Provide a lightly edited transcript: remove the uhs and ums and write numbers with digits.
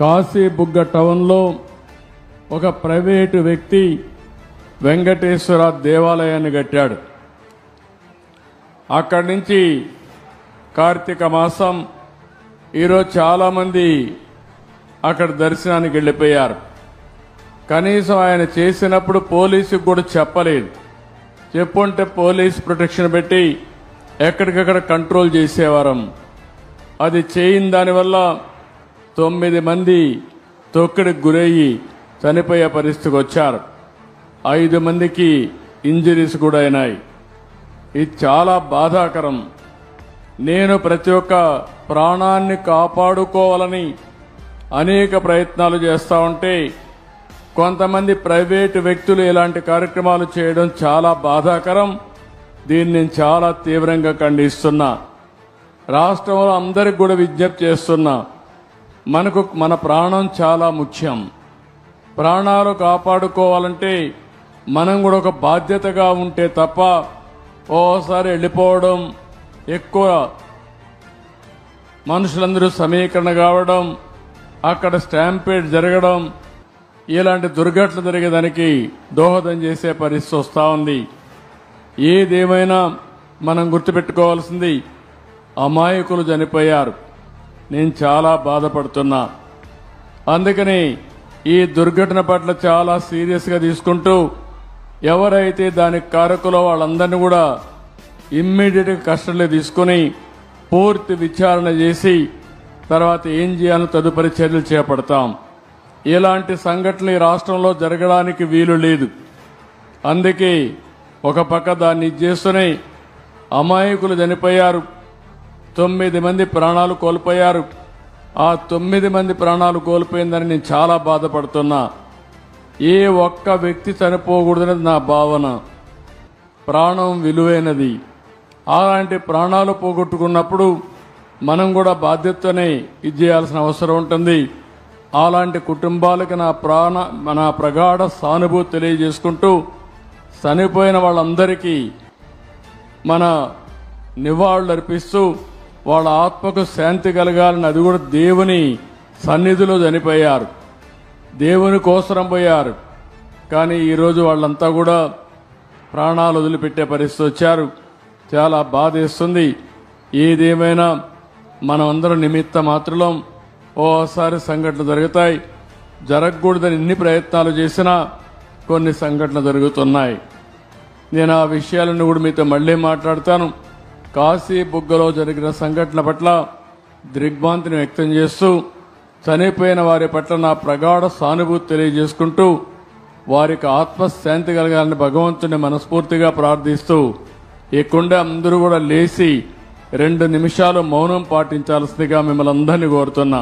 కాశీబుగ్గ టౌన్లో ఒక ప్రైవేటు వ్యక్తి వెంకటేశ్వర దేవాలయాన్ని కట్టాడు. అక్కడి నుంచి కార్తీక మాసం ఈరోజు చాలామంది అక్కడ దర్శనానికి వెళ్ళిపోయారు. కనీసం ఆయన చేసినప్పుడు పోలీసుకు కూడా చెప్పలేదు. చెప్పుంటే పోలీస్ ప్రొటెక్షన్ పెట్టి ఎక్కడికక్కడ కంట్రోల్ చేసేవారం. అది చేయని దానివల్ల 9 మంది తొక్కిడికి గురయ్యి చనిపోయే పరిస్థితికి వచ్చారు. 5 మందికి ఇంజరీస్ కూడా అయినాయి. ఇది చాలా బాధాకరం. నేను ప్రతి ఒక్క ప్రాణాన్ని కాపాడుకోవాలని అనేక ప్రయత్నాలు చేస్తూ ఉంటే కొంతమంది ప్రైవేటు వ్యక్తులు ఇలాంటి కార్యక్రమాలు చేయడం చాలా బాధాకరం. దీన్ని నేను చాలా తీవ్రంగా ఖండిస్తున్నా. రాష్ట్రంలో అందరికి కూడా విజ్ఞప్తి చేస్తున్నా, మనకు మన ప్రాణం చాలా ముఖ్యం. ప్రాణాలు కాపాడుకోవాలంటే మనం కూడా ఒక బాధ్యతగా ఉంటే తప్ప ఓసారి వెళ్ళిపోవడం, ఎక్కువ మనుషులందరూ సమీకరణ కావడం, అక్కడ స్టాంపేడ్ జరగడం, ఇలాంటి దుర్ఘటనలు జరిగేదానికి దోహదం చేసే పరిస్థితి వస్తూ ఉంది. ఏదేమైనా మనం గుర్తుపెట్టుకోవాల్సింది, అమాయకులు చనిపోయారు. నేను చాలా బాధపడుతున్నా. అందుకని ఈ దుర్ఘటన పట్ల చాలా సీరియస్గా తీసుకుంటూ ఎవరైతే దానికి కారకులో వాళ్ళందరినీ కూడా ఇమ్మీడియట్గా కస్టడీలో తీసుకుని పూర్తి విచారణ చేసి తర్వాత ఏం చేయాలో తదుపరి చర్యలు చేపడతాం. ఇలాంటి సంఘటనలు ఈ రాష్ట్రంలో జరగడానికి వీలు లేదు. అందుకే ఒక పక్క దాన్ని చేస్తూనే అమాయకులు చనిపోయారు. 9 మంది ప్రాణాలు కోల్పోయారు. ఆ 9 మంది ప్రాణాలు కోల్పోయిందని నేను చాలా బాధపడుతున్నా. ఏ ఒక్క వ్యక్తి చనిపోకూడదనేది నా భావన. ప్రాణం విలువైనది. అలాంటి ప్రాణాలు పోగొట్టుకున్నప్పుడు మనం కూడా బాధ్యతనే ఇది చేయాల్సిన అవసరం ఉంటుంది. అలాంటి కుటుంబాలకు నా ప్రగాఢ సానుభూతి తెలియజేసుకుంటూ చనిపోయిన వాళ్ళందరికీ మన నివాళులు అర్పిస్తూ వాళ్ళ ఆత్మకు శాంతి కలగాలని, అది కూడా దేవుని సన్నిధిలో చనిపోయారు, దేవుని కోసరం పోయారు. కానీ ఈరోజు వాళ్ళంతా కూడా ప్రాణాలు వదిలిపెట్టే పరిస్థితి వచ్చారు. చాలా బాధేస్తుంది. ఏదేమైనా మనం అందరం నిమిత్త మాత్రం. ఓసారి సంఘటనలు జరుగుతాయి. జరగకూడదని ఎన్ని ప్రయత్నాలు చేసినా కొన్ని సంఘటనలు జరుగుతున్నాయి. నేను ఆ విషయాలను కూడా మీతో మళ్లీ మాట్లాడతాను. కాశీబుగ్గలో జరిగిన సంఘటన పట్ల దిగ్భ్రాంతిని వ్యక్తం చేస్తూ చనిపోయిన వారి పట్ల నా ప్రగాఢ సానుభూతి తెలియజేసుకుంటూ వారికి ఆత్మశాంతి కలగాలని భగవంతుని మనస్ఫూర్తిగా ప్రార్థిస్తూ ఇక్కడే అందరూ కూడా లేచి 2 నిమిషాలు మౌనం పాటించాల్సిందిగా మిమ్మల్ని అందరినీ కోరుతున్నా.